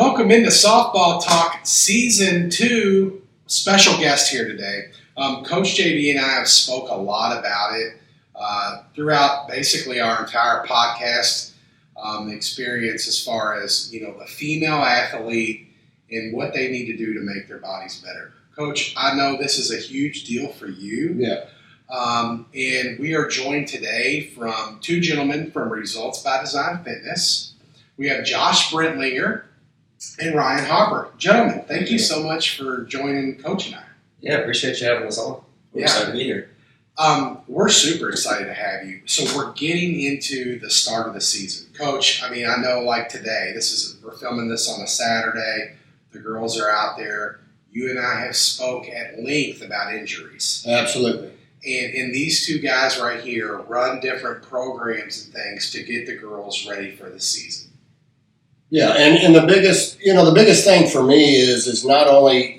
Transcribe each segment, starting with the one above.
Welcome into Softball Talk Season 2. Special guest here today. Coach JB and I have spoke a lot about it throughout basically our entire podcast experience as far as, the female athlete and what they need to do to make their bodies better. Coach, I know this is a huge deal for you. Yeah. And we are joined today from two gentlemen from Results by Design Fitness. We have Josh Brentlinger and Ryan Hopper. Gentlemen, thank you so much for joining Coach and I. Yeah, appreciate you having us on. We're excited to be here. We're super excited to have you. So we're getting into the start of the season. Coach, I know like today, we're filming this on a Saturday. The girls are out there. You and I have spoke at length about injuries. Absolutely. And these two guys right here run different programs and things to get the girls ready for the season. Yeah, and the biggest thing for me is not only,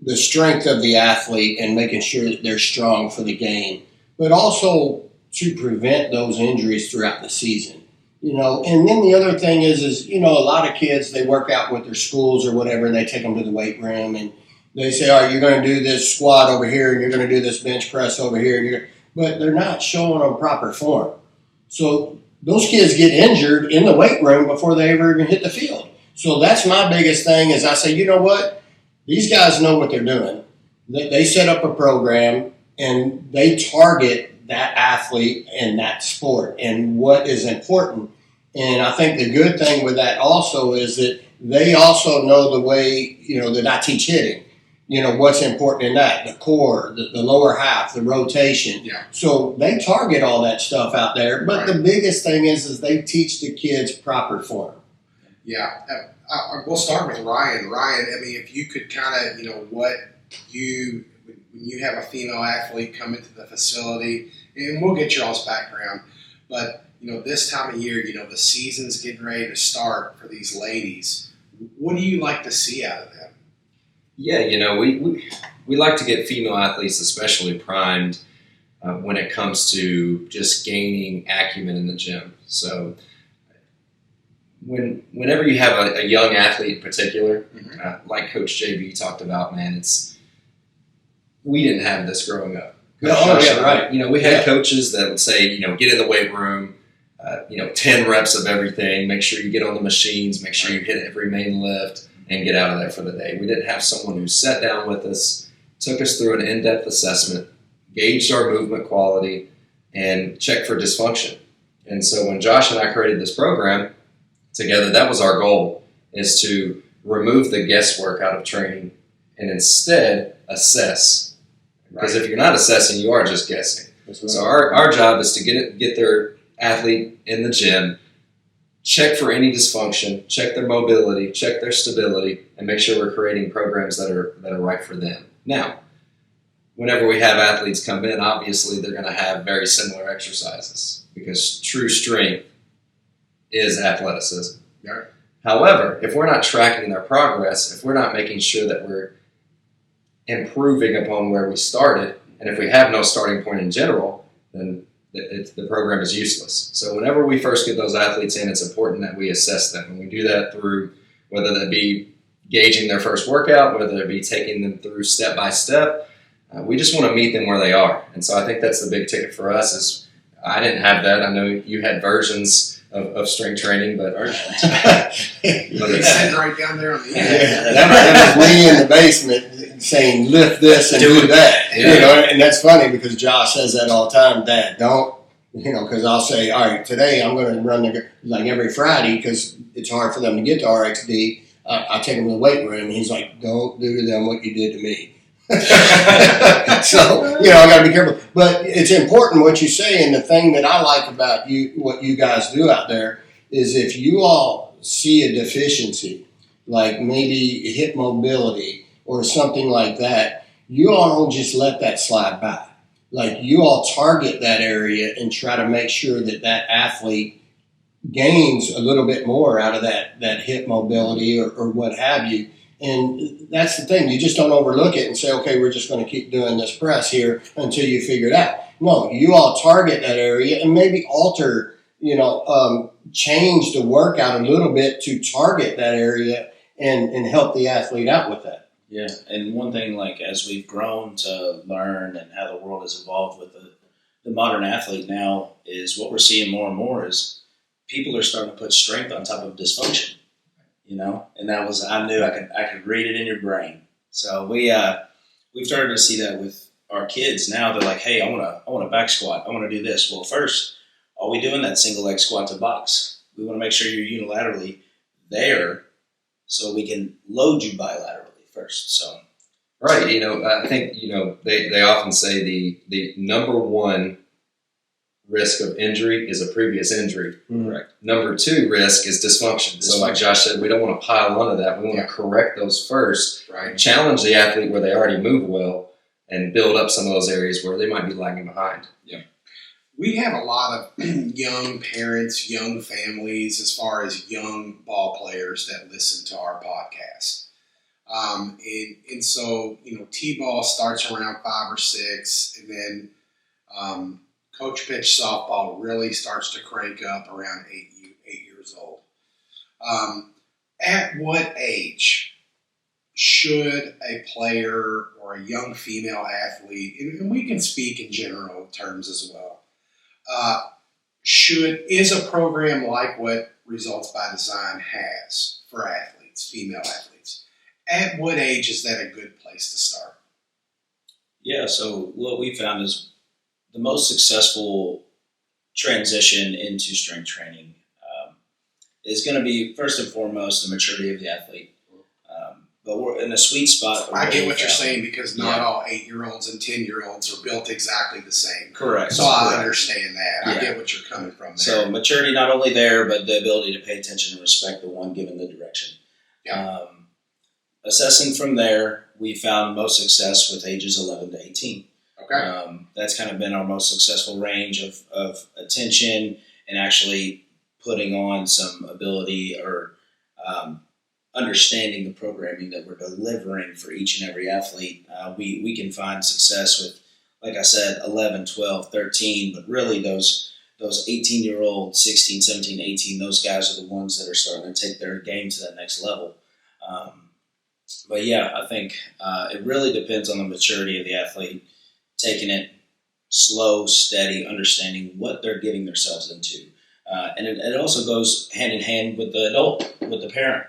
the strength of the athlete and making sure that they're strong for the game, but also to prevent those injuries throughout the season. And then the other thing is a lot of kids, they work out with their schools or whatever, and they take them to the weight room and they say, all right, you're going to do this squat over here and you're going to do this bench press over here. But they're not showing them proper form. So those kids get injured in the weight room before they ever even hit the field. So that's my biggest thing is I say, you know what? These guys know what they're doing. They set up a program and they target that athlete and that sport and what is important. And I think the good thing with that also is that they also know the way, that I teach hitting. What's important in that, the core, the lower half, the rotation. Yeah. So they target all that stuff out there. But The biggest thing is they teach the kids proper form. Yeah. We'll start with Ryan. Ryan, if you could kind of, when you have a female athlete come into the facility, and we'll get your all's background, but, this time of year, the season's getting ready to start for these ladies. What do you like to see out of them? Yeah, we like to get female athletes especially primed when it comes to just gaining acumen in the gym. So whenever you have a young athlete in particular, like Coach JB talked about, man, we didn't have this growing up. Right. We had coaches that would say, get in the weight room, 10 reps of everything, make sure you get on the machines, make sure you hit every main lift, and get out of there for the day. We didn't have someone who sat down with us, took us through an in-depth assessment, gauged our movement quality, and checked for dysfunction. And so when Josh and I created this program together, that was our goal, is to remove the guesswork out of training and instead assess. Because if you're not assessing, you are just guessing. Right. So our job is to get their athlete in the gym, check for any dysfunction, check their mobility, check their stability, and make sure we're creating programs that are right for them. Now, whenever we have athletes come in, obviously they're going to have very similar exercises because true strength is athleticism. Yeah. However, if we're not tracking their progress, if we're not making sure that we're improving upon where we started, and if we have no starting point in general, then the program is useless. So whenever we first get those athletes in, it's important that we assess them. And we do that through whether that be gauging their first workout, whether it be taking them through step by step. We just want to meet them where they are. And so I think that's the big ticket for us is I didn't have that. I know you had versions of strength training, but it's sitting right down there on the end. Yeah, that was me in the basement saying, lift this and do that. Yeah. And that's funny because Josh says that all the time, Dad, don't, because I'll say, all right, today I'm going to run like every Friday because it's hard for them to get to RXD. I take them to the weight room and he's like, don't do to them what you did to me. So, I got to be careful. But it's important what you say, and the thing that I like about what you guys do out there is if you all see a deficiency, like maybe hip mobility or something like that, you all don't just let that slide by. Like you all target that area and try to make sure that athlete gains a little bit more out of that hip mobility or what have you. And that's the thing. You just don't overlook it and say, okay, we're just going to keep doing this press here until you figure it out. No, you all target that area and maybe alter, change the workout a little bit to target that area and help the athlete out with that. Yeah, and one thing, like, as we've grown to learn and how the world has evolved with the modern athlete now, is what we're seeing more and more is people are starting to put strength on top of dysfunction, and that was, I knew I could read it in your brain. So we've started to see that with our kids now. They're like, hey, I want a back squat. I want to do this. Well, first, are we doing that single leg squat to box? We want to make sure you're unilaterally there so we can load you bilaterally first. So, right. I think, they often say the number one risk of injury is a previous injury. Mm-hmm. Correct. Number two risk is dysfunction. So like Josh said, we don't want to pile onto that. We want to correct those first, Right. Challenge the athlete where they already move well and build up some of those areas where they might be lagging behind. Yeah. We have a lot of young parents, young families, as far as young ball players that listen to our podcast. And so, T-ball starts around 5 or 6, and then coach pitch softball really starts to crank up around 8 years old. At what age should a player or a young female athlete, and we can speak in general terms as well, is a program like what Results by Design has for athletes, female athletes? At what age is that a good place to start? Yeah, so what we found is the most successful transition into strength training is going to be, first and foremost, the maturity of the athlete. But we're in a sweet spot. I get what you're saying, because not all 8-year-olds and 10-year-olds are built exactly the same. Correct. So I understand that. Yeah. I get what you're coming from there. So maturity not only there, but the ability to pay attention and respect the one given the direction. Yeah. Assessing from there, we found most success with ages 11 to 18. Okay. That's kind of been our most successful range of attention and actually putting on some ability or understanding the programming that we're delivering for each and every athlete. We can find success with, like I said, 11, 12, 13, but really those 18-year-old, 16, 17, 18, those guys are the ones that are starting to take their game to that next level. But yeah, I think it really depends on the maturity of the athlete, taking it slow, steady, understanding what they're getting themselves into. And it also goes hand in hand with the adult, with the parent.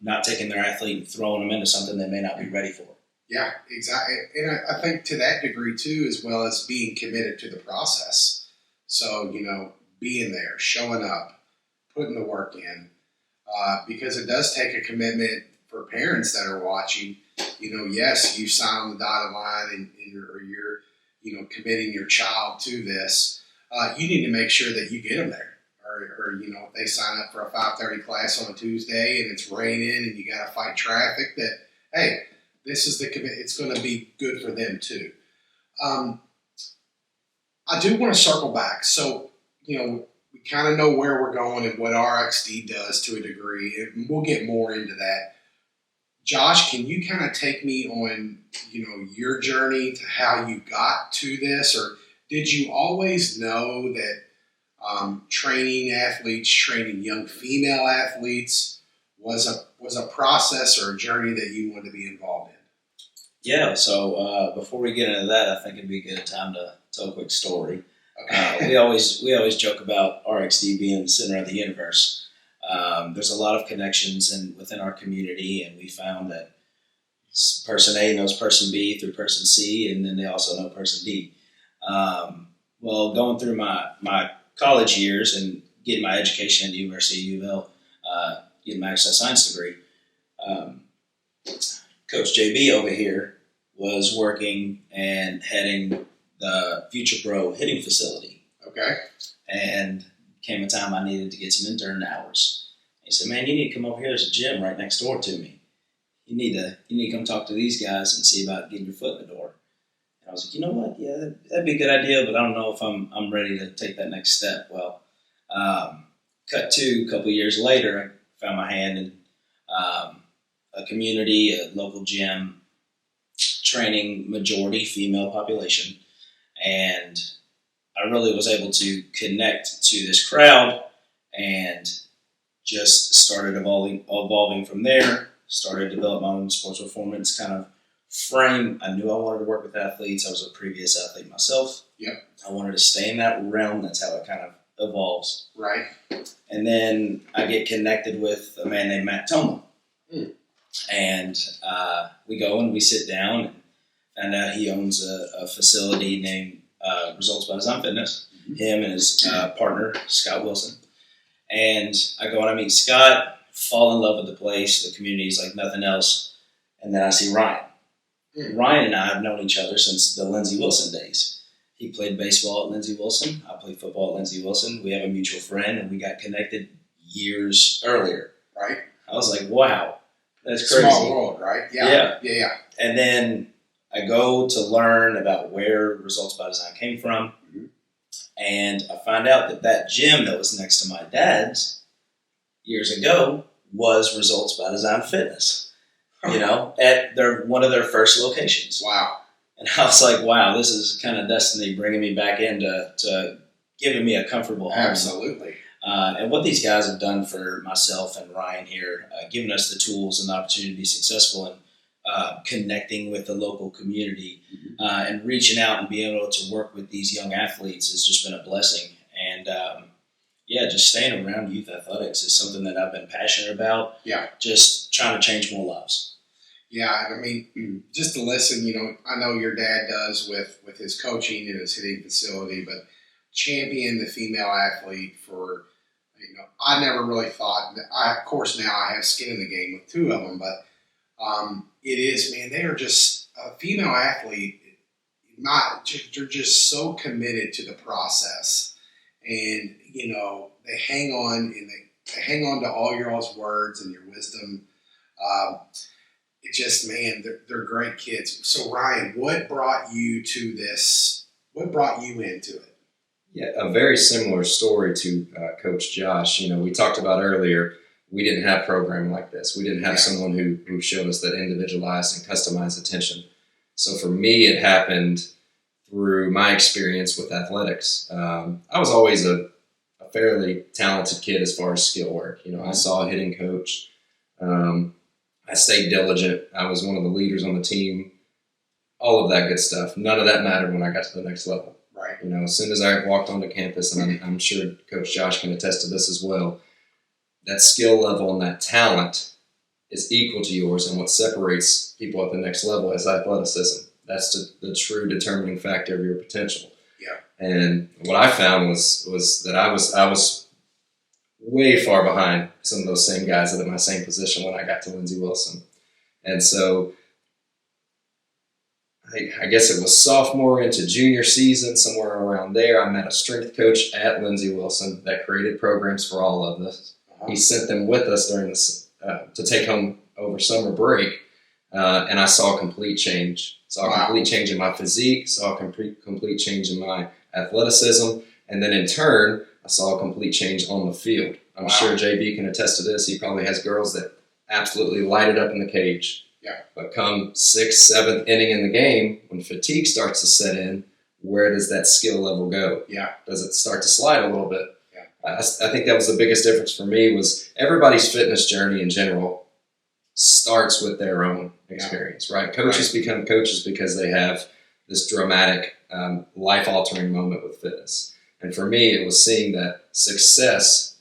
Not taking their athlete and throwing them into something they may not be ready for. Yeah, exactly. And I think to that degree too, as well as being committed to the process. So, being there, showing up, putting the work in, because it does take a commitment for parents that are watching. Yes, you sign on the dotted line and you're committing your child to this. You need to make sure that you get them there. Or if they sign up for a 5:30 class on a Tuesday and it's raining and you got to fight traffic, that, hey, this is the commitment. It's going to be good for them too. I do want to circle back. So, we kind of know where we're going and what RXD does to a degree, and we'll get more into that. Josh, can you kind of take me on, your journey to how you got to this, or did you always know that training athletes, training young female athletes was a process or a journey that you wanted to be involved in? Yeah, so before we get into that, I think it'd be a good time to tell a quick story. Okay. We always joke about RXD being the center of the universe. There's a lot of connections within our community, and we found that person A knows person B through person C, and then they also know person D. Well, going through my college years and getting my education at the University of UL, getting my exercise science degree, Coach JB over here was working and heading the Future Pro hitting facility. Okay. And came a time I needed to get some intern hours. He said, "Man, you need to come over here. There's a gym right next door to me. You need to come talk to these guys and see about getting your foot in the door." And I was like, you know what? Yeah, that'd be a good idea, but I don't know if I'm ready to take that next step. Well, cut to a couple of years later, I found my hand in a community, a local gym, training majority female population. And I really was able to connect to this crowd and just started evolving from there. Started to develop my own sports performance kind of frame. I knew I wanted to work with athletes. I was a previous athlete myself. Yep. I wanted to stay in that realm. That's how it kind of evolves. Right. And then I get connected with a man named Matt Toma. And we go and we sit down and find out he owns a facility named Results by Design Fitness. Him and his partner, Scott Wilson. And I go and I meet Scott, fall in love with the place. The community is like nothing else. And then I see Ryan. Ryan and I have known each other since the Lindsey Wilson days. He played baseball at Lindsey Wilson. I played football at Lindsey Wilson. We have a mutual friend, and we got connected years earlier. Right. I was like, wow, that's crazy. Small world, right? Yeah. And then I go to learn about where Results by Design came from. And I find out that gym that was next to my dad's years ago was Results by Design Fitness, at one of their first locations. Wow. And I was like, wow, this is kind of destiny bringing me back into giving me a comfortable home. Absolutely. And what these guys have done for myself and Ryan here, giving us the tools and the opportunity to be successful and connecting with the local community and reaching out and being able to work with these young athletes has just been a blessing. And just staying around youth athletics is something that I've been passionate about. Yeah. Just trying to change more lives. Yeah, I mean, just to listen, I know your dad does with his coaching and his hitting facility, but champion the female athlete for, I never really thought, of course now I have skin in the game with two of them, but it is, man, they are just, a female athlete, they're just so committed to the process. And, they hang on and they hang on to all your all's words and your wisdom. It just, man, they're great kids. So Ryan, what brought you to this? What brought you into it? Yeah, a very similar story to Coach Josh. We talked about earlier, we didn't have a program like this. We didn't have someone who showed us that individualized and customized attention. So for me, it happened through my experience with athletics. I was always a fairly talented kid as far as skill work. I saw a hitting coach. I stayed diligent. I was one of the leaders on the team. All of that good stuff. None of that mattered when I got to the next level. Right. As soon as I walked onto campus, and I'm sure Coach Josh can attest to this as well, that skill level and that talent is equal to yours, and what separates people at the next level is athleticism. That's the true determining factor of your potential. Yeah. And what I found was that I was way far behind some of those same guys that are in my same position when I got to Lindsey Wilson. And so I guess it was sophomore into junior season, somewhere around there, I met a strength coach at Lindsey Wilson that created programs for all of us. He sent them with us during this to take home over summer break, and I saw a complete change. Saw a complete change in my physique, saw a complete change in my athleticism, and then in turn, I saw a complete change on the field. I'm sure JB can attest to this. He probably has girls that absolutely light it up in the cage. Yeah. But come 6th, 7th inning in the game, when fatigue starts to set in, where does that skill level go? Yeah. Does it start to slide a little bit? Yeah. I think that was the biggest difference for me was everybody's fitness journey in general starts with their own experience, right? Coaches become coaches because they have this dramatic, life-altering moment with fitness. And for me, it was seeing that success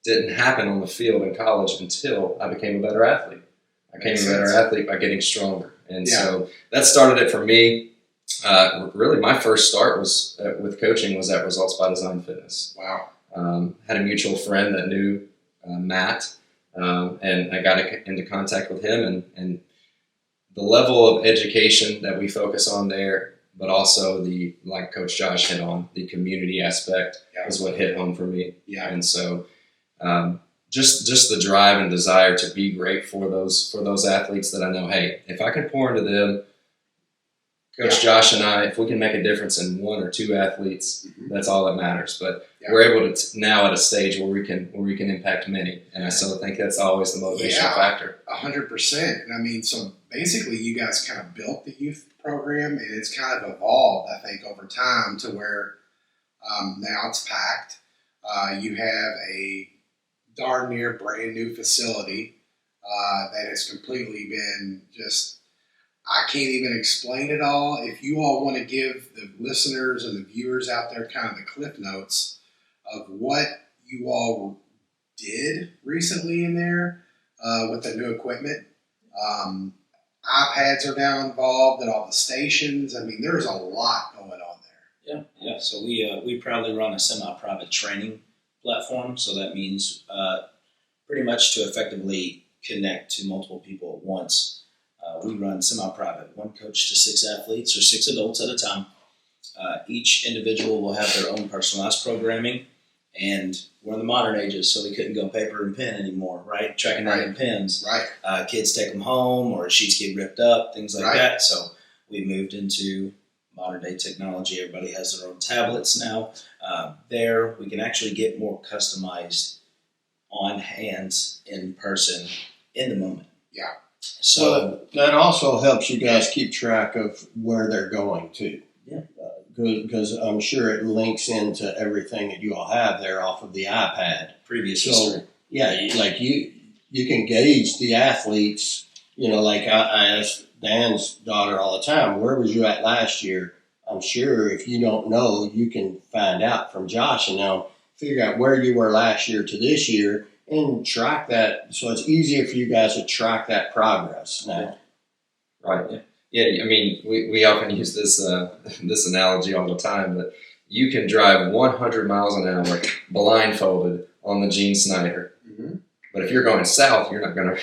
didn't happen on the field in college until I became a better athlete. I became a better athlete by getting stronger. And so that started it for me. Really, my first start was with coaching was at Results by Design Fitness. Wow. Had a mutual friend that knew Matt, and I got into contact with him. And the level of education that we focus on there, but also like Coach Josh hit on, the community aspect is what hit home for me. Yeah. And so just the drive and desire to be great for those athletes that I know, hey, if I can pour into them, Coach Josh and I, if we can make a difference in one or two athletes, that's all that matters. But we're able to now at a stage where we can impact many, and I still think that's always the motivational factor. 100%. And I mean, so basically, you guys kind of built the youth program, and it's kind of evolved, I think, over time to where now it's packed. You have a darn near brand new facility that has completely been just, I can't even explain it all. If you all want to give the listeners and the viewers out there kind of the cliff notes of what you all did recently in there with the new equipment. iPads are now involved at all the stations. I mean, there's a lot going on there. Yeah. So we proudly run a semi-private training platform. So that means pretty much to effectively connect to multiple people at once. We run semi-private, 1 coach to 6 athletes or 6 adults at a time. Each individual will have their own personalized programming, and we're in the modern ages, so we couldn't go paper and pen anymore, right? Tracking down pens. Right. Kids take them home, or sheets get ripped up, things like that. So we moved into modern day technology. Everybody has their own tablets now. There, we can actually get more customized on hands in person in the moment. Yeah. So that also helps you guys keep track of where they're going to. Yeah. Because I'm sure it links into everything that you all have there off of the iPad. Previous history. Yeah, like you can gauge the athletes. You know, like I ask Dan's daughter all the time, where was you at last year? I'm sure if you don't know, you can find out from Josh and now figure out where you were last year to this year and track that. So it's easier for you guys to track that progress now. Right. Yeah. I mean, we often use this this analogy all the time, but you can drive 100 miles an hour blindfolded on the Gene Snyder. Mm-hmm. But if you're going south, you're not gonna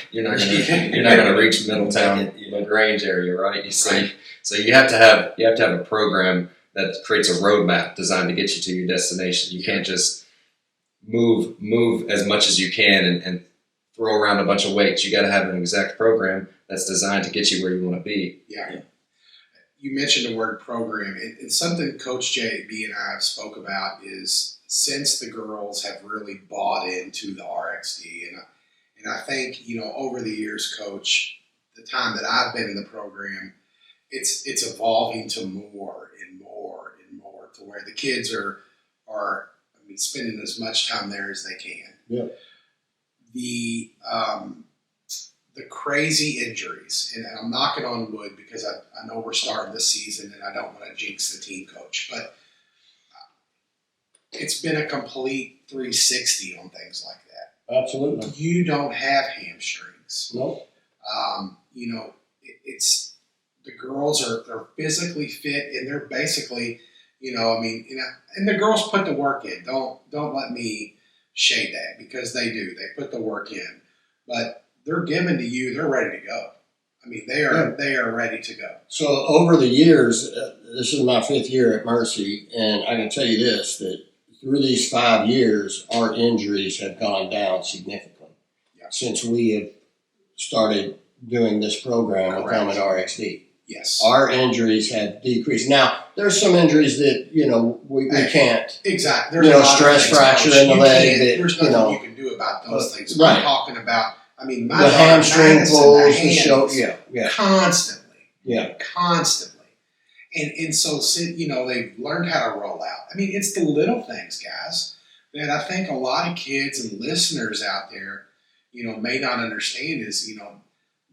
reach Middletown, LaGrange area, right? So you have to have a program that creates a roadmap designed to get you to your destination. You can't just move as much as you can and throw around a bunch of weights. You got to have an exact program that's designed to get you where you want to be. Yeah. You mentioned the word program. It's something Coach JB and I have spoke about is since the girls have really bought into the RXD. And I think, over the years, Coach, the time that I've been in the program, it's evolving to more and more and more to where the kids are spending as much time there as they can. Yeah. The crazy injuries, and I'm knocking on wood because I know we're starting this season and I don't want to jinx the team, Coach, but it's been a complete 360 on things like that. Absolutely. You don't have hamstrings. Nope. It's the girls they're physically fit and they're basically, and the girls put the work in. Don't let me shade that because they do. They put the work in, but they're given to you. They're ready to go. I mean, they are ready to go. So over the years, this is my 5th year at Mercy, and I can tell you this, that through these 5 years, our injuries have gone down significantly since we have started doing this program with them at RXD. Yes. Our injuries have decreased. Now, there's some injuries that, we can't. Exactly. There's a stress fracture in the leg. There's nothing you can do about those things. Right. I'm talking about, my the hamstring pulls, the shoulder, yeah. Constantly. Yeah. Constantly. And so, they've learned how to roll out. I mean, it's the little things, guys, that I think a lot of kids and listeners out there, may not understand is,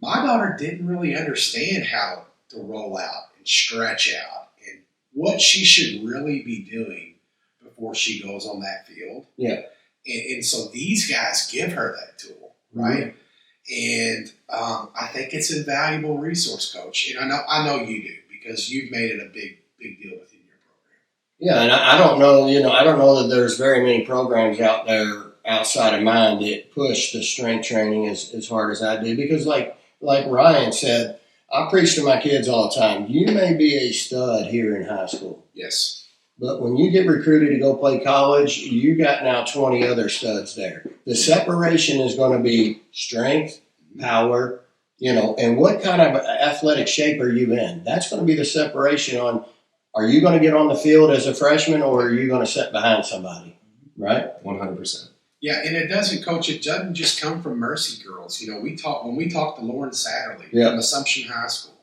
my daughter didn't really understand how to roll out and stretch out and what she should really be doing before she goes on that field. Yeah. And so these guys give her that tool, right? Mm-hmm. And I think it's a valuable resource, Coach. And I know you do because you've made it a big deal within your program. Yeah, and I don't know, I don't know that there's very many programs out there outside of mine that push the strength training as hard as I do because like Ryan said, I preach to my kids all the time. You may be a stud here in high school. Yes. But when you get recruited to go play college, you got now 20 other studs there. The separation is going to be strength, power, and what kind of athletic shape are you in? That's going to be the separation on, are you going to get on the field as a freshman or are you going to sit behind somebody, right? 100%. Yeah, and it doesn't just come from Mercy girls. When we talked to Lauren Satterley from Assumption High School,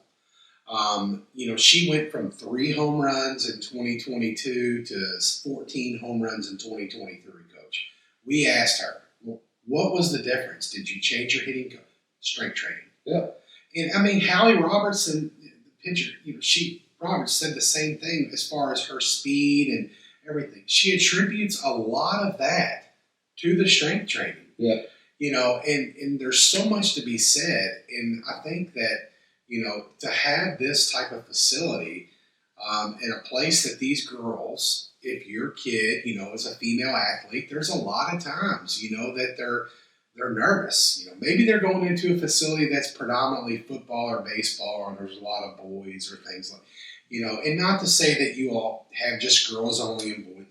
she went from 3 home runs in 2022 to 14 home runs in 2023, Coach. we asked her, well, what was the difference? Did you change your hitting strength training? Yeah. And I mean, Hallie Robertson, the pitcher, Roberts said the same thing as far as her speed and everything. She attributes a lot of that to the strength training. Yeah. And there's so much to be said. And I think that, to have this type of facility in a place that these girls, if your kid, is a female athlete, there's a lot of times, that they're nervous. Maybe they're going into a facility that's predominantly football or baseball, or there's a lot of boys or things like, and not to say that you all have just girls only and boys,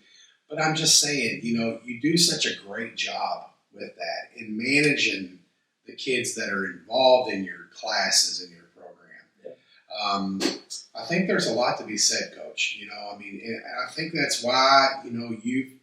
but I'm just saying, you do such a great job with that in managing the kids that are involved in your classes and your program. Yeah. I think there's a lot to be said, Coach. And I think that's why, you've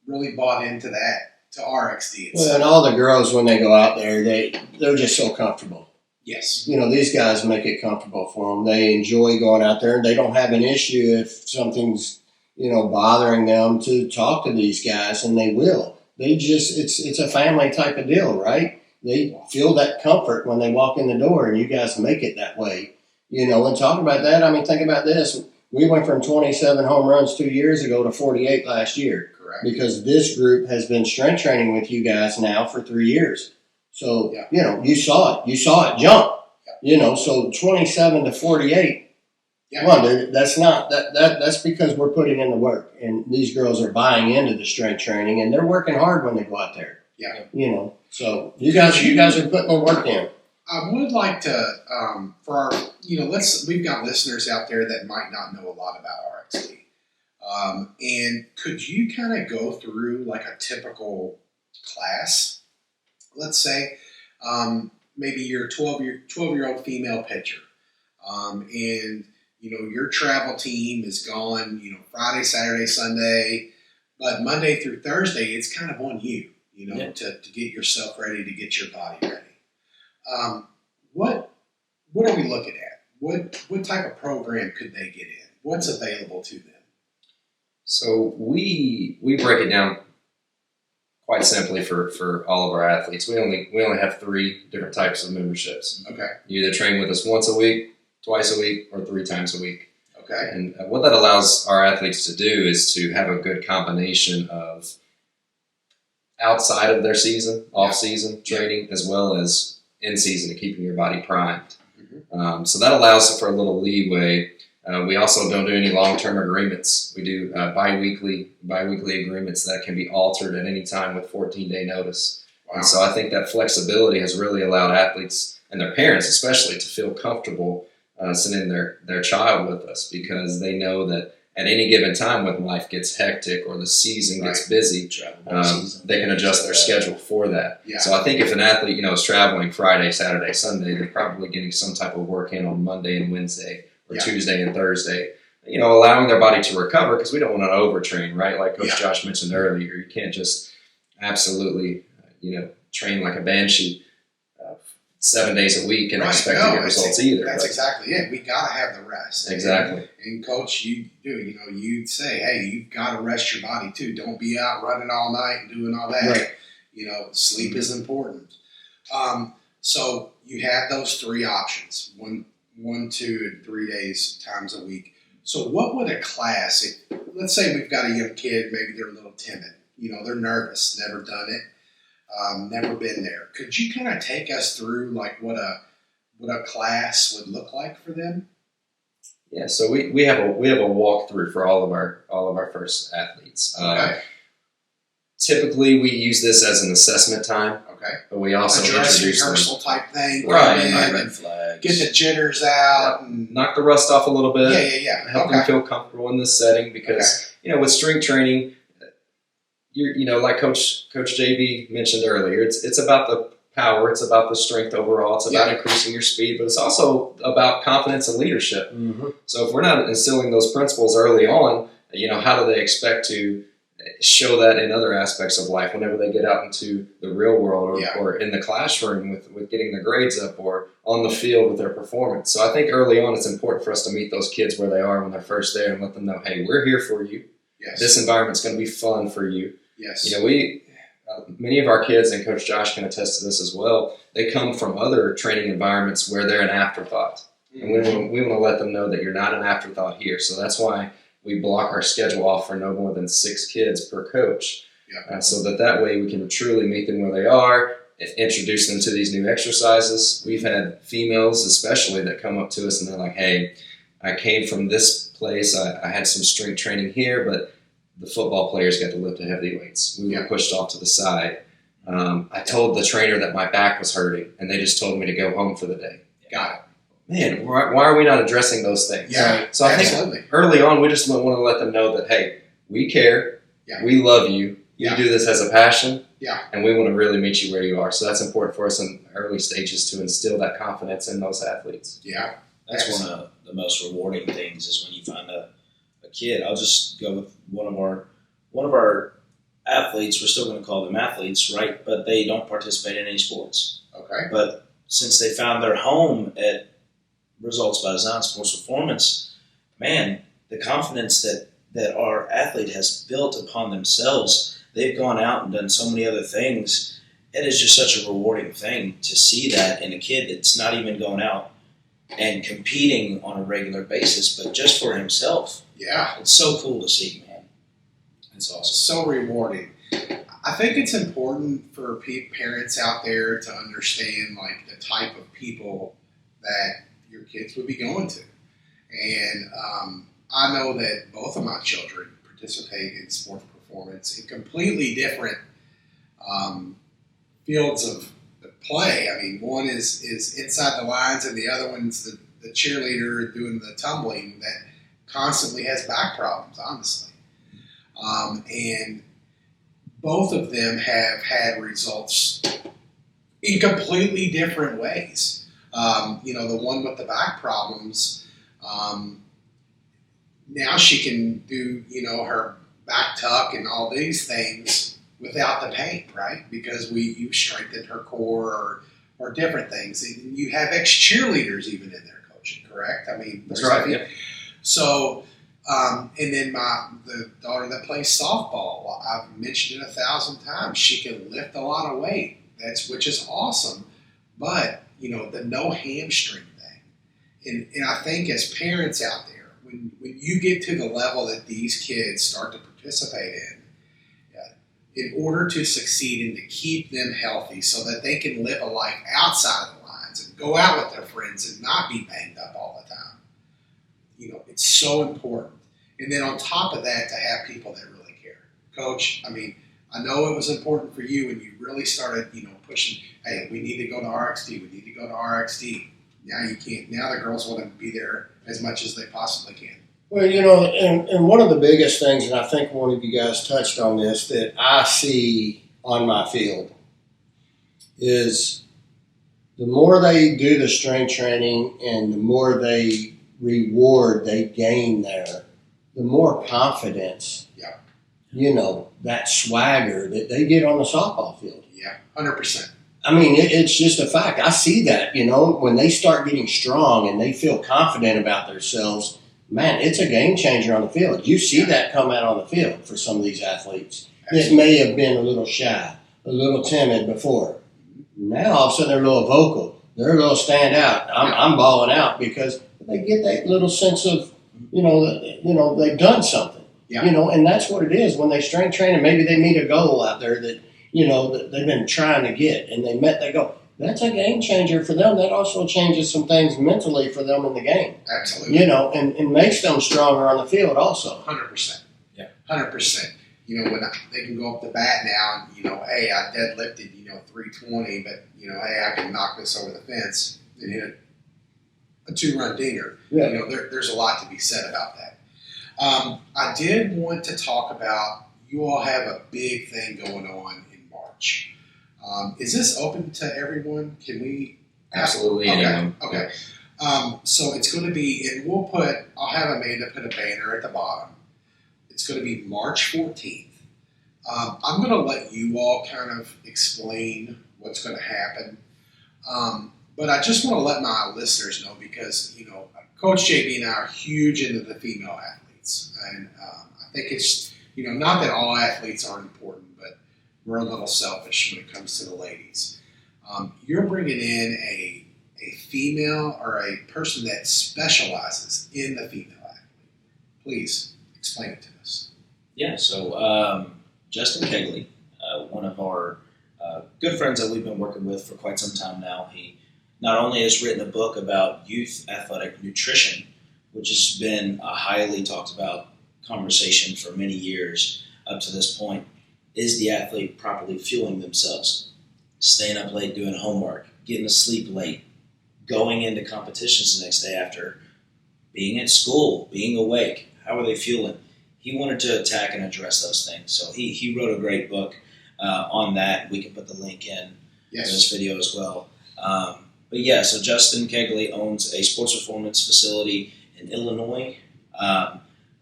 really bought into that, to RXD. Well, and all the girls, when they go out there, they're just so comfortable. Yes. These guys make it comfortable for them. They enjoy going out there, and they don't have an issue if something's, bothering them to talk to these guys, and they will. They just, it's a family type of deal, right? They feel that comfort when they walk in the door, and you guys make it that way. And talking about that, think about this. We went from 27 home runs 2 years ago to 48 last year. Correct. Because this group has been strength training with you guys now for 3 years. So, you saw it. You saw it jump. Yeah. So 27 to 48. Yeah. Come on, dude. That's not that's because we're putting in the work, and these girls are buying into the strength training, and they're working hard when they go out there. Yeah. So you guys are putting the work in. I would like to, for our, we've got listeners out there that might not know a lot about RXD. And could you kind of go through like a typical class? Let's say, maybe you're a 12-year-old female pitcher. And, your travel team is gone, Friday, Saturday, Sunday, but Monday through Thursday, it's kind of on you, to get yourself ready, to get your body ready. What are we looking at? What type of program could they get in? What's available to them? So we break it down quite simply for all of our athletes. We only have 3 different types of memberships. Okay. You either train with us once a week, twice a week, or 3 times a week. Okay. And what that allows our athletes to do is to have a good combination of outside of their season, off-season training, as well as in-season, to keeping your body primed. Mm-hmm. So that allows for a little leeway. We also don't do any long-term agreements. We do bi-weekly agreements that can be altered at any time with 14-day notice. Wow. And so I think that flexibility has really allowed athletes and their parents especially to feel comfortable sending their child with us, because they know that at any given time when life gets hectic or the season gets busy, they can adjust their schedule for that. Yeah. So I think if an athlete, is traveling Friday, Saturday, Sunday, they're probably getting some type of work in on Monday and Wednesday, or Tuesday and Thursday, allowing their body to recover, because we don't want to overtrain, right? Like Coach Josh mentioned earlier, you can't just absolutely, train like a banshee 7 days a week and expect to get results either. That's exactly it. We got to have the rest. Exactly. And Coach, you'd say, hey, you've got to rest your body too. Don't be out running all night and doing all that. Right. Sleep is important. So you have those 3 options, 1, 2, and 3 days times a week. So what would a class, let's say we've got a young kid, maybe they're a little timid, they're nervous, never done it, never been there. Could you kind of take us through like what a class would look like for them? Yeah, so we have a walkthrough for all of our first athletes. Okay. Typically, we use this as an assessment time. Okay. But we also a dress introduce rehearsal type thing. Right. Red flags. Get the jitters out. And knock the rust off a little bit. Yeah. Help them feel comfortable in this setting, because with strength training, like Coach JB mentioned earlier, it's about the power, it's about the strength overall, it's about increasing your speed, but it's also about confidence and leadership. Mm-hmm. So if we're not instilling those principles early on, how do they expect to show that in other aspects of life whenever they get out into the real world or in the classroom with getting their grades up or on the field with their performance? So I think early on it's important for us to meet those kids where they are when they're first there and let them know, hey, we're here for you. Yes. This environment's going to be fun for you. Yes. many of our kids, and Coach Josh can attest to this as well, they come from other training environments where they're an afterthought. And we want to let them know that you're not an afterthought here. So that's why we block our schedule off for no more than 6 kids per coach. So that way we can truly meet them where they are, introduce them to these new exercises. We've had females especially that come up to us and they're like, hey, I came from this place. I had some strength training here, but the football players got to lift the heavy weights. We were pushed off to the side. I told the trainer that my back was hurting, and they just told me to go home for the day. Got it. Man, why are we not addressing those things? Yeah, so I think early on we just want to let them know that, hey, we care, we love you, we do this as a passion, and we want to really meet you where you are. So that's important for us in early stages to instill that confidence in those athletes. Yeah, that's one of the most rewarding things is when you find a kid. I'll just go with one of our athletes. We're still going to call them athletes, right? But they don't participate in any sports. Okay. But since they found their home at Results by Design Sports Performance, man, the confidence that our athlete has built upon themselves, they've gone out and done so many other things. It is just such a rewarding thing to see that in a kid that's not even going out and competing on a regular basis, but just for himself. Yeah. It's so cool to see, man. It's awesome. So rewarding. I think it's important for parents out there to understand like the type of people that your kids would be going to. And I know that both of my children participate in sports performance in completely different fields of play. I mean, one is inside the lines and the other one's the cheerleader doing the tumbling that constantly has back problems, honestly. And both of them have had results in completely different ways. The one with the back problems, now she can do, her back tuck and all these things without the pain, right? Because you strengthened her core or different things. And you have ex-cheerleaders even in there coaching, correct? I mean, that's right. Yeah. So, and then the daughter that plays softball, I've mentioned it 1,000 times. She can lift a lot of weight, which is awesome. But the no hamstring thing, and I think as parents out there, when you get to the level that these kids start to participate in order to succeed and to keep them healthy, so that they can live a life outside of the lines and go out with their friends and not be banged up all the time. It's so important. And then on top of that, to have people that really care. Coach, I mean, I know it was important for you when you really started, pushing, hey, we need to go to RXD, we need to go to RXD. Now you can't. Now the girls want to be there as much as they possibly can. Well, and one of the biggest things, and I think one of you guys touched on this, that I see on my field is the more they do the strength training and the more they gain there, the more confidence, that swagger that they get on the softball field. Yeah, 100%. I mean, it's just a fact. I see that, when they start getting strong and they feel confident about themselves, man, it's a game changer on the field. You see that come out on the field for some of these athletes that may have been a little shy, a little timid before. Now, all of a sudden, they're a little vocal. They're a little stand out. I'm balling out because they get that little sense of, they've done something. Yeah. And that's what it is when they strength train and maybe they meet a goal out there that, that they've been trying to get and they go, that's a game changer for them. That also changes some things mentally for them in the game. Absolutely. And makes them stronger on the field also. 100%. Yeah. 100%. When they can go up the bat now and, hey, I deadlifted, 320, but, hey, I can knock this over the fence and hit a 2-run dinger. Yeah. There's a lot to be said about that. I did want to talk about, you all have a big thing going on in March. Is this open to everyone? Can we? Absolutely. Okay. Anyone. Okay. So it's going to be, and I'll have Amanda put a banner at the bottom. It's going to be March 14th. I'm going to let you all kind of explain what's going to happen. But I just want to let my listeners know because, Coach JB and I are huge into the female athletes. And I think it's, not that all athletes aren't important, but we're a little selfish when it comes to the ladies. You're bringing in a female or a person that specializes in the female athlete. Please explain it to us. Yeah, so Justin Kegley, one of our good friends that we've been working with for quite some time now, he not only has written a book about youth athletic nutrition, which has been a highly talked about conversation for many years up to this point. Is the athlete properly fueling themselves? Staying up late doing homework, getting to sleep late, going into competitions the next day after being at school, being awake. How are they fueling? He wanted to attack and address those things. So he wrote a great book on that. We can put the link in this video as well. But yeah, so Justin Kegley owns a sports performance facility in Illinois.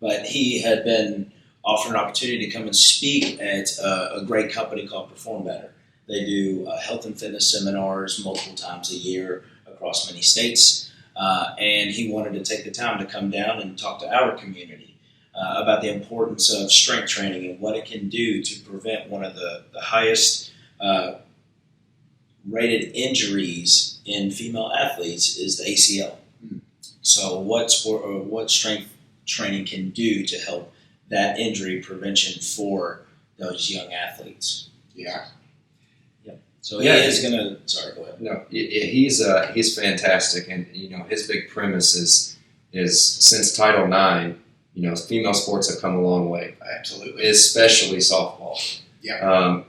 But he had been offered an opportunity to come and speak at a great company called Perform Better. They do health and fitness seminars multiple times a year across many states. And he wanted to take the time to come down and talk to our community about the importance of strength training and what it can do to prevent one of the highest rated injuries in female athletes is the ACL. So what strength training can do to help that injury prevention for those young athletes. Yeah. So he is going to. Sorry, go ahead. No, he's fantastic, and his big premise is since Title IX, female sports have come a long way. Absolutely. Especially softball. Yeah.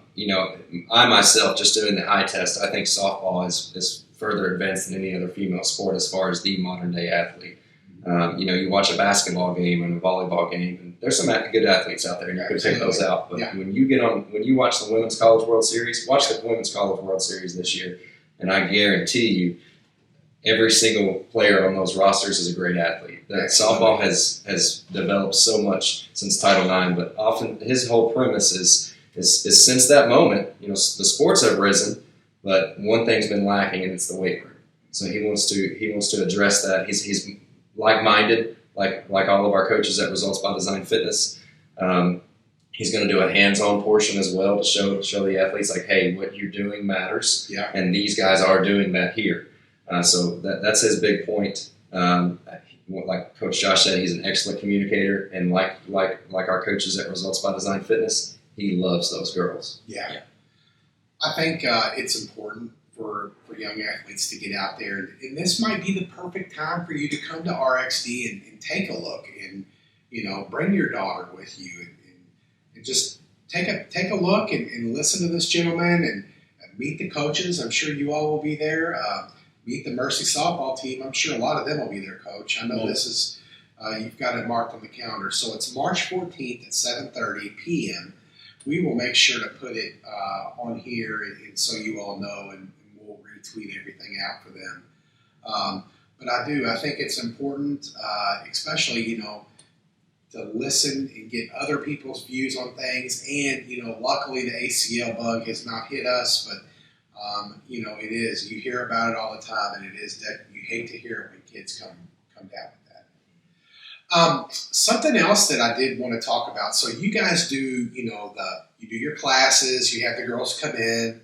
I myself, just doing the eye test, I think softball is further advanced than any other female sport as far as the modern day athlete. You watch a basketball game and a volleyball game, and there's some good athletes out there, and you can pick those out. But when you watch the Women's College World Series, watch the Women's College World Series this year, and I guarantee you, every single player on those rosters is a great athlete. That softball has developed so much since Title IX, but often his whole premise is since that moment, the sports have risen, but one thing's been lacking, and it's the weight room. So he wants to address that. He's like-minded, like all of our coaches at Results by Design Fitness. He's going to do a hands-on portion as well to show the athletes, like, hey, what you're doing matters, and these guys are doing that here. So that's his big point. Like Coach Josh said, he's an excellent communicator, and like our coaches at Results by Design Fitness, he loves those girls. Yeah. I think it's important for young athletes to get out there, and this might be the perfect time for you to come to RXD and take a look, and bring your daughter with you, and just take a look and listen to this gentleman and meet the coaches. I'm sure you all will be there. Meet the Mercy softball team. I'm sure a lot of them will be there, Coach. I know this is you've got it marked on the calendar, so it's March 14th at 7:30 p.m. We will make sure to put it on here, and so you all know, and we'll retweet everything out for them. But I think it's important, especially, to listen and get other people's views on things. And, luckily the ACL bug has not hit us, but, it is. You hear about it all the time, and it is that you hate to hear it when kids come down with that. Something else that I did want to talk about. So you guys do, you do your classes, you have the girls come in.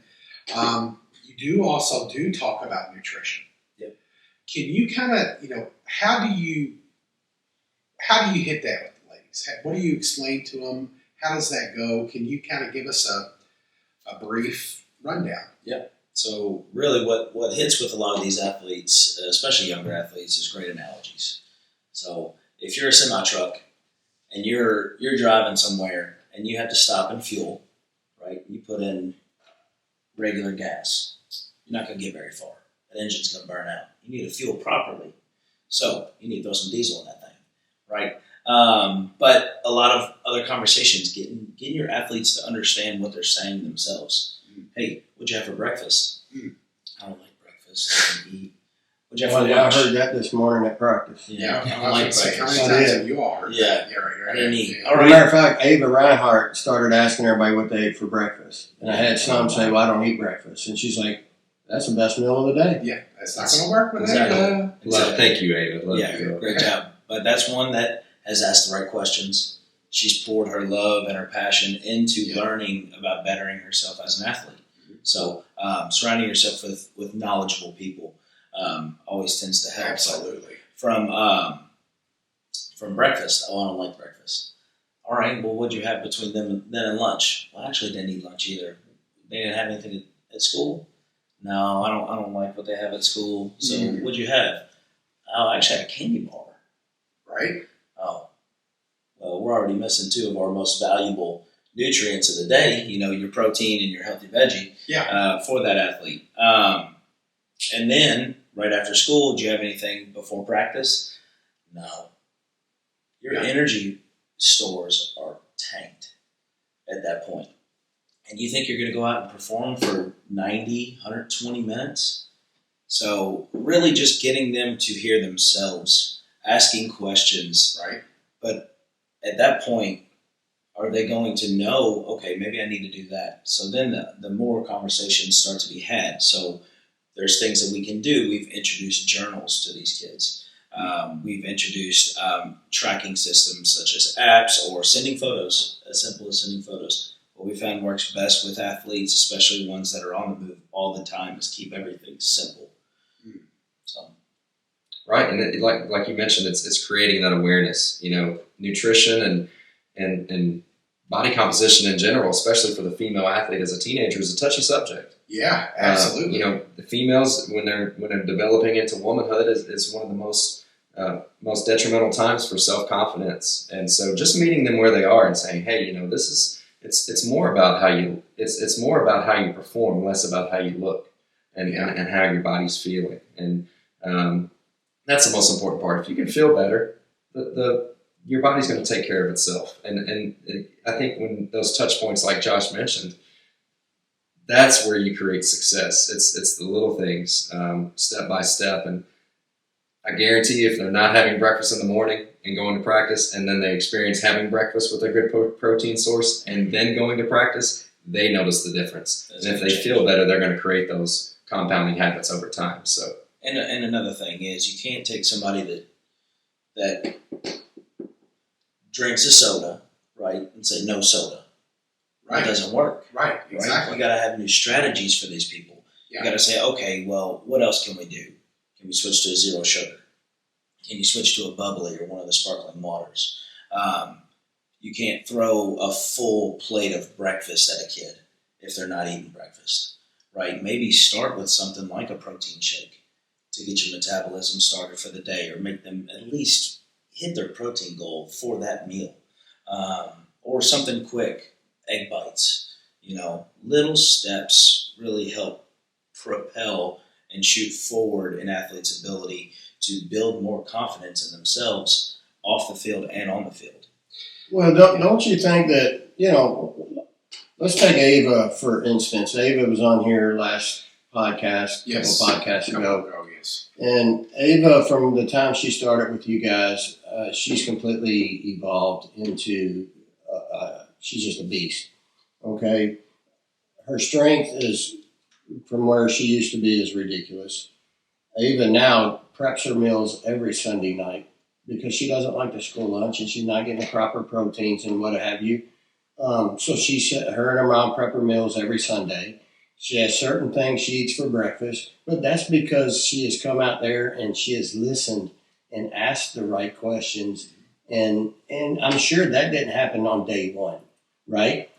You also talk about nutrition. Yep. Can you kind of, how do you hit that with the ladies? What do you explain to them? How does that go? Can you kind of give us a brief rundown? Yeah. So really what hits with a lot of these athletes, especially younger athletes, is great analogies. So if you're a semi-truck and you're driving somewhere and you have to stop and fuel, right? You put in regular gas. You're not going to get very far. That engine's going to burn out. You need to fuel properly. So you need to throw some diesel in that thing, right? But a lot of other conversations, getting your athletes to understand what they're saying themselves. Hey, what'd you have for breakfast? I don't like breakfast. I don't eat. What'd you have for lunch? I heard that this morning at practice. Yeah, I don't like was going to breakfast. say, how many times have you all heard Yeah. that? Yeah, right. I didn't eat. Yeah. All As a right. matter of fact, Ava Reinhardt started asking everybody what they ate for breakfast. And I had some say, well, I don't eat breakfast. And she's like, that's the best meal of the day. Yeah, that's not going to work with Exactly. that. Thank you, Ava. Love Yeah, you. great job. But that's one that has asked the right questions, she's poured her love and her passion into learning about bettering herself as an athlete. So surrounding yourself with knowledgeable people always tends to help. Absolutely. So, from breakfast, I don't like breakfast. All right, well, what'd you have between then and lunch? Well, actually, didn't eat lunch either. They didn't have anything at school. No, I don't like what they have at school. So what'd you have? Oh, I actually had a candy bar. Right. Oh, well, we're already missing two of our most valuable nutrients of the day. Your protein and your healthy veggie. Yeah. For that athlete. And then right after school, did you have anything before practice? No. Your energy stores are tanked at that point. And you think you're going to go out and perform for 90, 120 minutes? So really just getting them to hear themselves, asking questions. Right. But at that point, are they going to know, okay, maybe I need to do that? So then the more conversations start to be had. So there's things that we can do. We've introduced journals to these kids. We've introduced tracking systems such as apps or sending photos, as simple as sending photos. What we found works best with athletes, especially ones that are on the move all the time, is keep everything simple. So, right, and like you mentioned, it's creating that awareness. Nutrition and body composition in general, especially for the female athlete as a teenager, is a touchy subject. Yeah, absolutely. The females when they're developing into womanhood is one of the most detrimental times for self-confidence. And so just meeting them where they are and saying, hey, this is it's more about how you it's more about how you perform, less about how you look and how your body's feeling. And that's the most important part. If you can feel better, your body's going to take care of itself. And I think when those touch points like Josh mentioned, that's where you create success. It's the little things, step by step. And I guarantee you, if they're not having breakfast in the morning and going to practice, and then they experience having breakfast with a good protein source and then going to practice, they notice the difference. And if they feel better, they're going to create those compounding habits over time. So, and another thing is, you can't take somebody that drinks a soda, right, and say no soda. Right. It doesn't work. Right, exactly. You got to have new strategies for these people. You got to say, okay, well, what else can we do? Can we switch to a zero sugar? Can you switch to a bubbly or one of the sparkling waters? You can't throw a full plate of breakfast at a kid if they're not eating breakfast, right? Maybe start with something like a protein shake to get your metabolism started for the day, or make them at least hit their protein goal for that meal. Or something quick, egg bites. Little steps really help propel and shoot forward an athlete's ability to build more confidence in themselves off the field and on the field. Well, don't you think that, let's take Ava, for instance. Ava was on here last podcast, Yes. couple podcasts ago. Yes. And Ava, from the time she started with you guys, she's completely evolved into, she's just a beast. Okay? Her strength is, from where she used to be, is ridiculous. Ava now preps her meals every Sunday night because she doesn't like the school lunch and she's not getting the proper proteins and what have you. So her and her mom prep her meals every Sunday. She has certain things she eats for breakfast, but that's because she has come out there and she has listened and asked the right questions. And I'm sure that didn't happen on day one, right?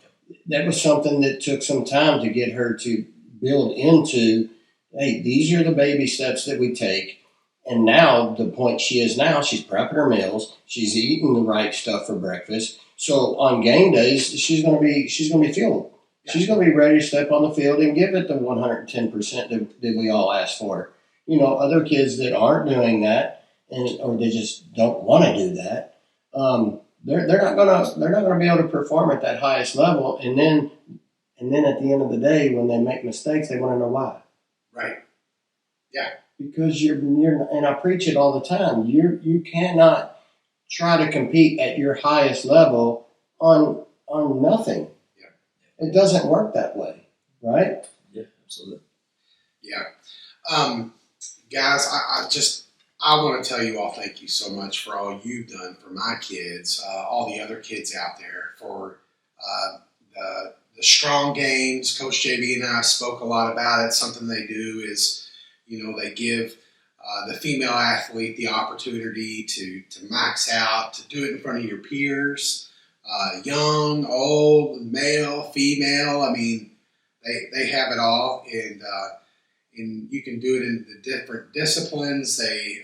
That was something that took some time to get her to build into, hey, these are the baby steps that we take. And now, the point she is now, she's prepping her meals. She's eating the right stuff for breakfast. So on game days, she's going to be feeling. She's going to be ready to step on the field and give it the 110% that we all ask for. Other kids that aren't doing that, or they just don't want to do that, they're not gonna be able to perform at that highest level. And then at the end of the day, when they make mistakes, they want to know why. Right. Yeah. Because you're and I preach it all the time. You cannot try to compete at your highest level on nothing. Yeah. It doesn't work that way, right? Yeah, absolutely. Yeah. Guys, I want to tell you all thank you so much for all you've done for my kids, all the other kids out there, for the strong games. Coach JV and I spoke a lot about it. Something they do is, they give the female athlete the opportunity to max out, to do it in front of your peers, young, old, male, female. I mean, they have it all, and you can do it in the different disciplines. They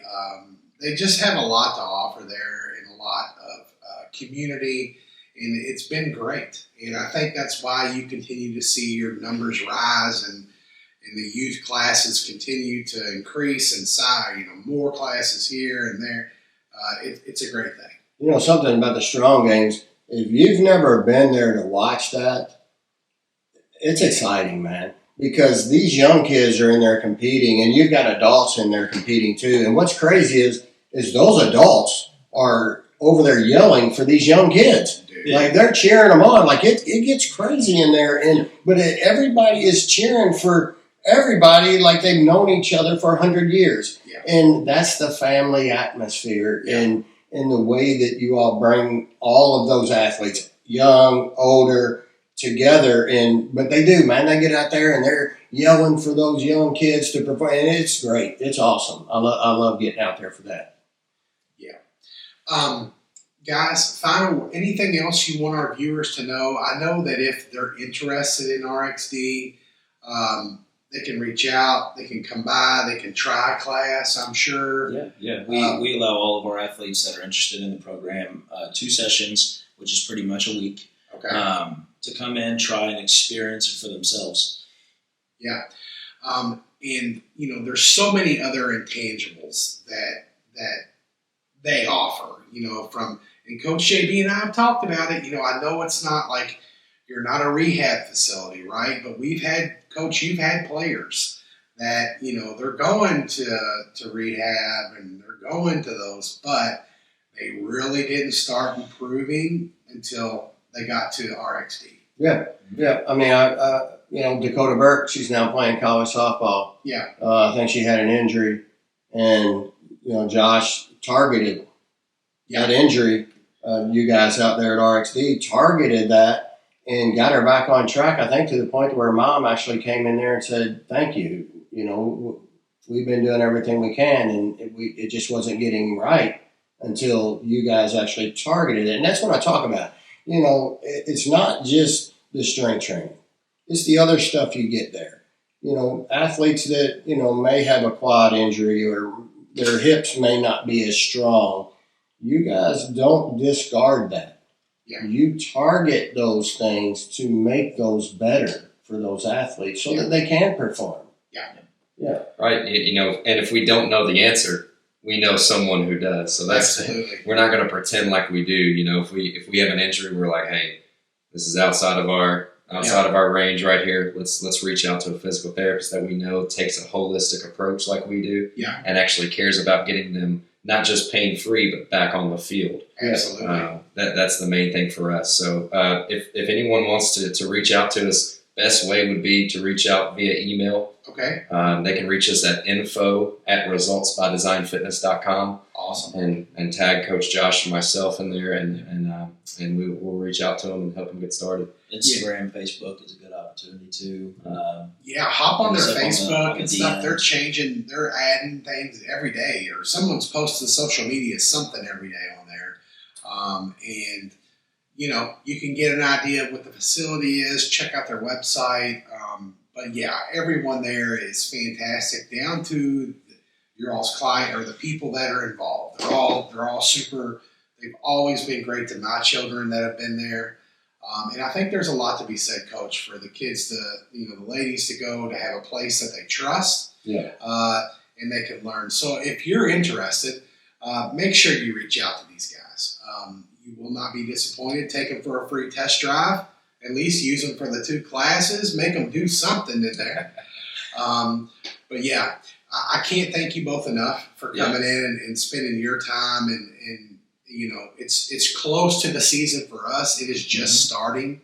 just have a lot to offer there, and a lot of community, and it's been great. And I think that's why you continue to see your numbers rise, and the youth classes continue to increase in size. More classes here and there. It's a great thing. Something about the strong games. If you've never been there to watch that, it's exciting, man. Because these young kids are in there competing, and you've got adults in there competing too. And what's crazy is those adults are over there yelling for these young kids. Dude. Like, they're cheering them on. Like, it gets crazy in there. But everybody is cheering for everybody like they've known each other for 100 years. Yeah. And that's the family atmosphere. Yeah. And the way that you all bring all of those athletes, young, older, together. But they do, man. They get out there and they're yelling for those young kids to perform. And it's great. It's awesome. I love getting out there for that. Yeah. Guys, anything else you want our viewers to know? I know that if they're interested in RXD, they can reach out, they can come by, they can try a class, I'm sure. Yeah. We allow all of our athletes that are interested in the program 2 sessions, which is pretty much a week, to come in, try and experience it for themselves. Yeah. And, there's so many other intangibles that they offer, and Coach JB and I have talked about it. I know it's not like you're not a rehab facility, right? But you've had players that, they're going to rehab and they're going to those, but they really didn't start improving until they got to RXD. Yeah. I mean, Dakota Burke, she's now playing college softball. Yeah. I think she had an injury, and, Josh targeted that injury. You guys out there at RXD targeted that and got her back on track, I think, to the point where mom actually came in there and said, thank you. We've been doing everything we can, and it just wasn't getting right until you guys actually targeted it. And that's what I talk about. It's not just the strength training. It's the other stuff you get there. Athletes that, may have a quad injury or their hips may not be as strong. You guys don't discard that. Yeah. You target those things to make those better for those athletes so that they can perform. Yeah. Right. And if we don't know the answer, we know someone who does. So we're not going to pretend like we do. If we have an injury, we're like, hey, this is outside of our range right here. Let's reach out to a physical therapist that we know takes a holistic approach like we do, and actually cares about getting them not just pain-free, but back on the field. Absolutely. That's the main thing for us. So if anyone wants to reach out to us, best way would be to reach out via email. Okay. They can reach us at info@resultsbydesignfitness.com. Awesome. And tag Coach Josh and myself in there, and we'll reach out to them and help them get started. Instagram, Facebook is a good opportunity too. Hop on their Facebook and stuff. They're adding things every day, or someone's posting social media something every day on there. And you can get an idea of what the facility is. Check out their website. But everyone there is fantastic, down to your all's client or the people that are involved. They're all super. They've always been great to my children that have been there. And I think there's a lot to be said, Coach, for the kids the ladies to go to have a place that they trust. Yeah. And they can learn. So if you're interested, make sure you reach out to these guys. You will not be disappointed. Take them for a free test drive. At least use them for the 2 classes. Make them do something in there. But I can't thank you both enough for coming in and spending your time. And it's close to the season for us. It is just starting.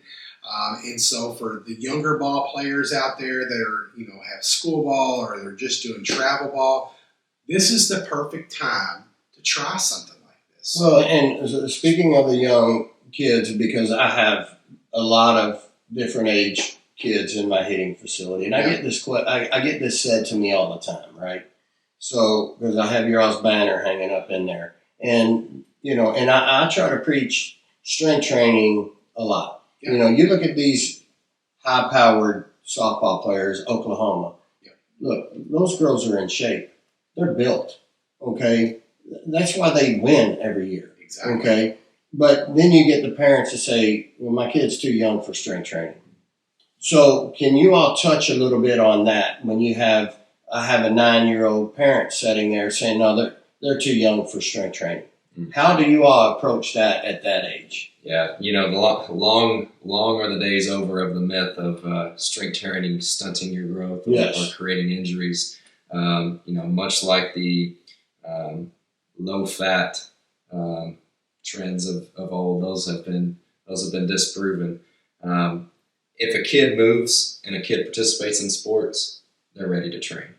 And so for the younger ball players out there that are, have school ball or they're just doing travel ball, this is the perfect time to try something like this. Well, and speaking of the young kids, because I have a lot of different age kids in my hitting facility, and I get this said to me all the time, right? So, because I have your all's banner hanging up in there, and and I try to preach strength training a lot. Yeah. You look at these high-powered softball players, Oklahoma. Yeah. Look, those girls are in shape. They're built. Okay, that's why they win every year. Exactly. Okay, but then you get the parents to say, "Well, my kid's too young for strength training." So, can you all touch a little bit on that? When I have a 9-year-old parent sitting there saying, "No, they're too young for strength training." Mm-hmm. How do you all approach that at that age? Yeah, long are the days over of the myth of strength training stunting your growth or creating injuries. Much like the low fat trends of old, those have been disproven. If a kid moves and a kid participates in sports, they're ready to train.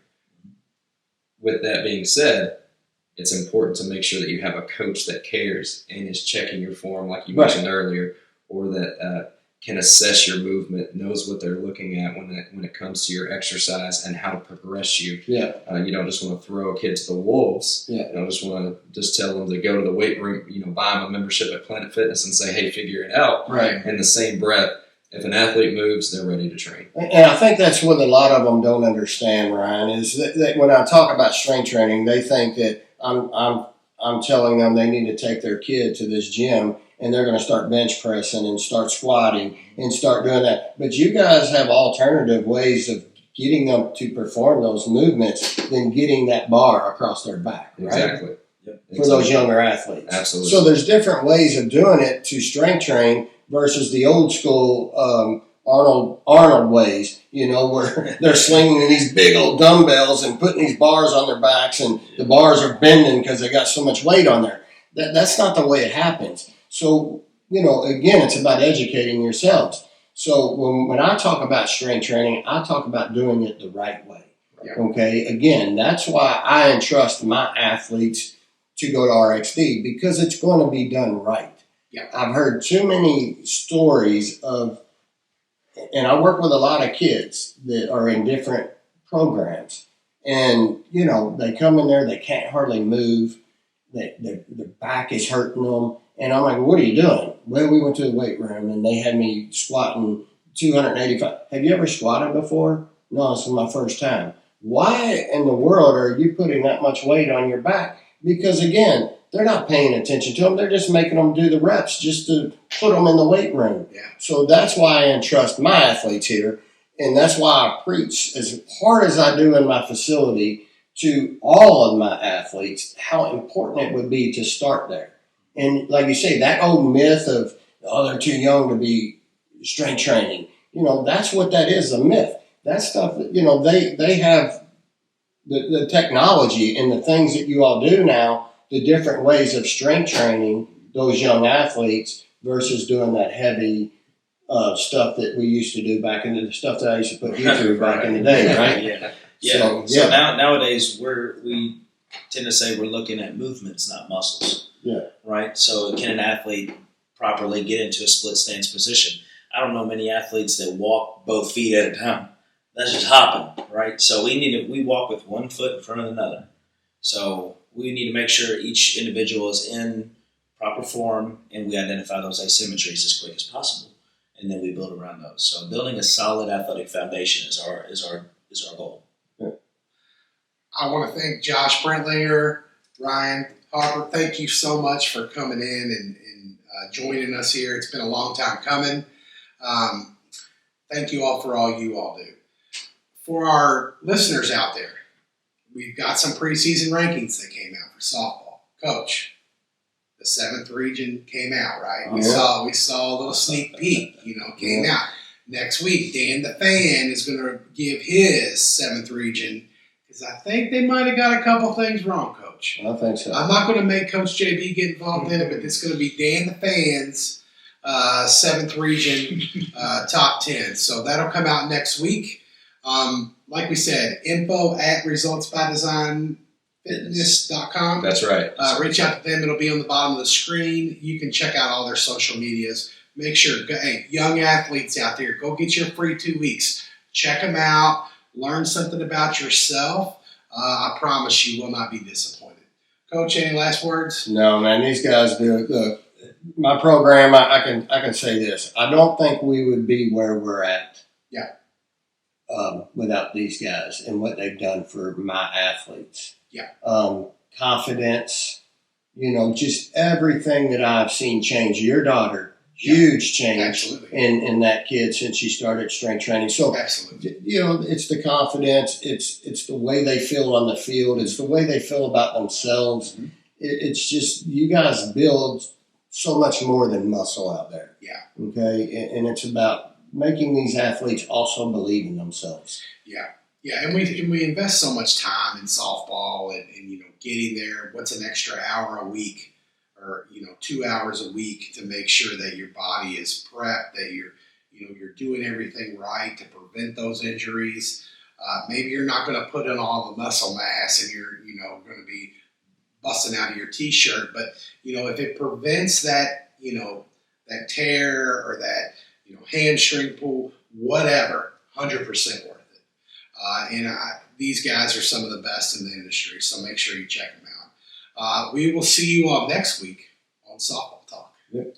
With that being said, it's important to make sure that you have a coach that cares and is checking your form, like you mentioned earlier, or that can assess your movement, knows what they're looking at when it comes to your exercise and how to progress you. Yeah. You don't just want to throw a kid to the wolves. Yeah. You don't just want to just tell them to go to the weight room, buy them a membership at Planet Fitness and say, hey, figure it out. Right. In the same breath, if an athlete moves, they're ready to train. And I think that's what a lot of them don't understand, Ryan, is that when I talk about strength training, they think that I'm telling them they need to take their kid to this gym and they're going to start bench pressing and start squatting and start doing that. But you guys have alternative ways of getting them to perform those movements than getting that bar across their back, right? Exactly. Yep. For those younger athletes. Absolutely. So there's different ways of doing it to strength train versus the old school Arnold ways, where they're slinging these big old dumbbells and putting these bars on their backs and the bars are bending because they got so much weight on there. That's not the way it happens. So, again, it's about educating yourselves. So when I talk about strength training, I talk about doing it the right way. Yeah. Okay? Again, that's why I entrust my athletes to go to RXD, because it's going to be done right. Yeah. I've heard too many stories of, and I work with a lot of kids that are in different programs, and they come in there, they can't hardly move, their back is hurting them, and I'm like, what are you doing? Well, we went to the weight room and they had me squatting 285. Have you ever squatted before? No, this is my first time. Why in the world are you putting that much weight on your back? Because again, they're not paying attention to them. They're just making them do the reps just to put them in the weight room. Yeah. So that's why I entrust my athletes here. And that's why I preach as hard as I do in my facility to all of my athletes how important it would be to start there. And like you say, that old myth of, they're too young to be strength training, that's what that is, a myth. That stuff, they have the technology and the things that you all do now, the different ways of strength training those young athletes versus doing that heavy stuff that we used to do back in the stuff that I used to put you through back in the day, right? Yeah. So nowadays we tend to say we're looking at movements, not muscles. Yeah. Right. So can an athlete properly get into a split stance position? I don't know many athletes that walk both feet at a time. That's just hopping, right? So we walk with one foot in front of another. So we need to make sure each individual is in proper form, and we identify those asymmetries as quick as possible, and then we build around those. So building a solid athletic foundation is our goal. I want to thank Josh Brentlinger, Ryan Harper. Thank you so much for coming in and joining us here. It's been a long time coming. Thank you all for all you all do. For our listeners out there, we've got some preseason rankings that came out for softball. Coach, the 7th region came out, right? We saw a little sneak peek, came out. Next week, Dan the Fan is going to give his 7th region, because I think they might have got a couple things wrong, Coach. I think so. I'm not going to make Coach JB get involved in it, but it's going to be Dan the Fan's 7th region top 10. So that'll come out next week. Like we said, info at Results by Design fitness.com. That's right. Reach out to them. It'll be on the bottom of the screen. You can check out all their social medias. Make sure, hey, young athletes out there, go get your free 2 weeks. Check them out. Learn something about yourself. I promise you will not be disappointed. Coach, any last words? No, man, these guys do. My program, I can say this. I don't think we would be where we're at. Yeah. Without these guys and what they've done for my athletes. Yeah. Confidence, just everything that I've seen change. Your daughter, huge change Absolutely. in that kid since she started strength training. So, Absolutely. it's the confidence. It's the way they feel on the field. It's the way they feel about themselves. Mm-hmm. It's just, you guys build so much more than muscle out there. Yeah. Okay. And it's about making these athletes also believe in themselves. Yeah. Yeah, and we invest so much time in softball and getting there. What's an extra hour a week or 2 hours a week to make sure that your body is prepped, that you're doing everything right to prevent those injuries. Maybe you're not going to put in all the muscle mass and you're going to be busting out of your t-shirt, but if it prevents that that tear or that hamstring pull, whatever, 100% worth it. These guys are some of the best in the industry, so make sure you check them out. We will see you all next week on Softball Talk. Yep.